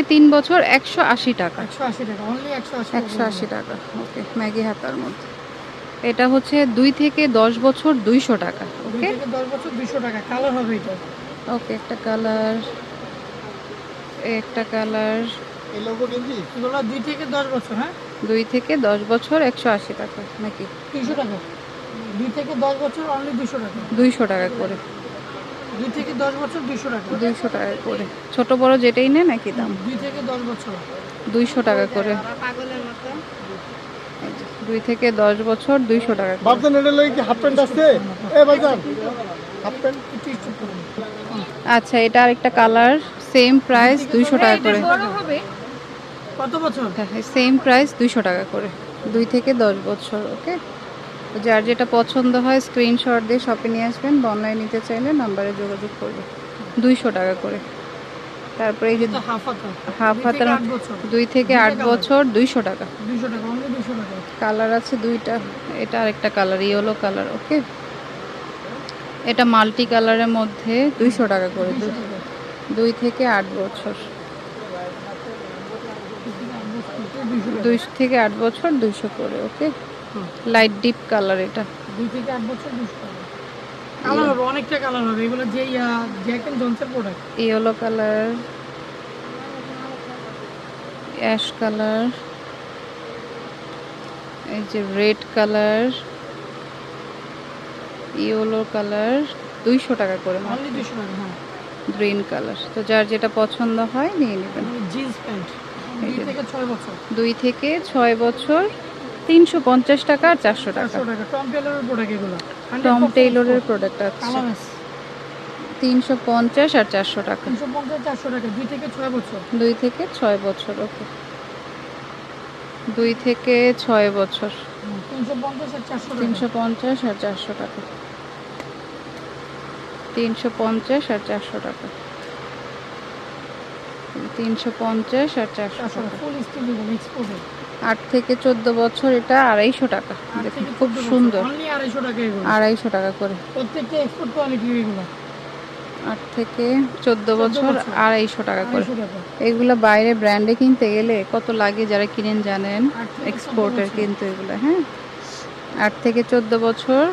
থেকে 3 বছর 180 টাকা। 180 টাকা, অনলি 180 টাকা। 180 টাকা, ওকে। ম্যাগি হাতার মধ্যে এটা হচ্ছে 2 থেকে 10 বছর 200 টাকা, 2 ওকে। থেকে 10 বছর 200 টাকা। কালার হবে এটা। ওকে, একটা কালার, একটা কালার। এই লোগো গেঞ্জি এগুলো 2 থেকে 10 বছর, হ্যাঁ 2 থেকে 10 বছর 180 টাকা নাকি 200 টাকা। 2 থেকে 10 বছর অনলি 200 টাকা। 200 টাকা করে। 2 থেকে 10 বছর 200 টাকা। 200 টাকা করে, ছোট বড় যেটাই নেন একই দাম। 2 থেকে 10 বছর 200 টাকা করে। পাগলের মতো। 2 থেকে 10 বছর 200 টাকা করে। বাবজান এটা লই কি হাফ প্যান্ট আছে? এ বাবজান হাফ প্যান্ট একটু করুন। আচ্ছা, এটা আরেকটা কালার, সেম প্রাইস 200 টাকা করে। বড় হবে কত বছর? সেম প্রাইস 200 টাকা করে, 2 থেকে 10 বছর, ওকে। তো যার যেটা পছন্দ হয় স্ক্রিনশট দিয়ে শপে নিয়ে আসবেন, বা অনলাইন নিতে চাইলে নাম্বারে যোগাযোগ করবেন। 200 টাকা করে। তারপরে এই যে এটা হাফ হাতা। হাফ হাতার 2 থেকে 8 বছর 200 টাকা। 200 টাকা, অনলি 200 টাকা। কালার আছে দুইটা, এটা আরেকটা কালার, ইয়েলো কালার, ওকে। এটা মাল্টি কালারের মধ্যে 200 টাকা করে, 2 থেকে 8 বছর। 2 থেকে 8 বছর 200 করে, ওকে। লাইট ডিপ কালার এটা। 2 থেকে 8 বছর 200 টাকা। কালার হবে, অনেকটা কালার হবে। এগুলো যে জ্যাক এন্ড জনসের product. Yellow colour, ash colour, এই যে রেড কালার, ইয়েলো কালার, 200 টাকা করে। অনলি 200 টাকা, হ্যাঁ। Green colour. তো যার যেটা পছন্দ হয় নিয়ে নেবেন। জিন্স প্যান্ট 2 থেকে 6 বছর। 2 থেকে 6 বছর 350 টাকা আর 400 টাকা। 400 টাকা। টম টেইলরের প্রোডাক্ট এগুলো। টম টেইলরের প্রোডাক্ট আছে, কালার আছে। 350 আর 400 টাকা। 350 400 টাকা, 2 থেকে 6 বছর। 2 থেকে 6 বছর, ওকে। 2 থেকে 6 বছর 350 আর 400 টাকা। 350 আর 400 টাকা। 350 আর 400 টাকা। 350 আর 400 টাকা। ফুল স্টিল এক্সপোর্টেড। 8 থেকে 14 বছর এটা 250 টাকা। দেখুন খুব সুন্দর, অনলি 250 টাকা এগুলো। 250 টাকা করে। প্রত্যেকটা এক্সপোর্ট কোয়ালিটি এগুলো। 8 থেকে 14 বছর 250 টাকা করে। 250 টাকা। এগুলো বাইরে ব্র্যান্ডে কিনতে গেলে কত লাগে, যারা কিনেন জানেন। 8 থেকে 14 এক্সপোর্টের বছর। কিন্তু এগুলো, হ্যাঁ। 8 থেকে 14 বছর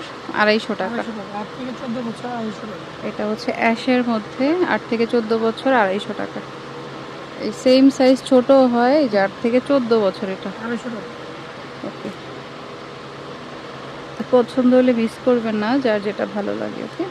250 টাকা। 250 টাকা। 8 থেকে 14 বছর 250 টাকা। এটা হচ্ছে অ্যাশের মধ্যে 8 থেকে 14 বছর 250 টাকা। এই সেম সাইজ ছোট হয়, এই যে 8 থেকে 14 বছর এটা, 250 টাকা। ওকে। পছন্দ হলে মিস করবেন না, যার যেটা ভালো লাগে, ওকে।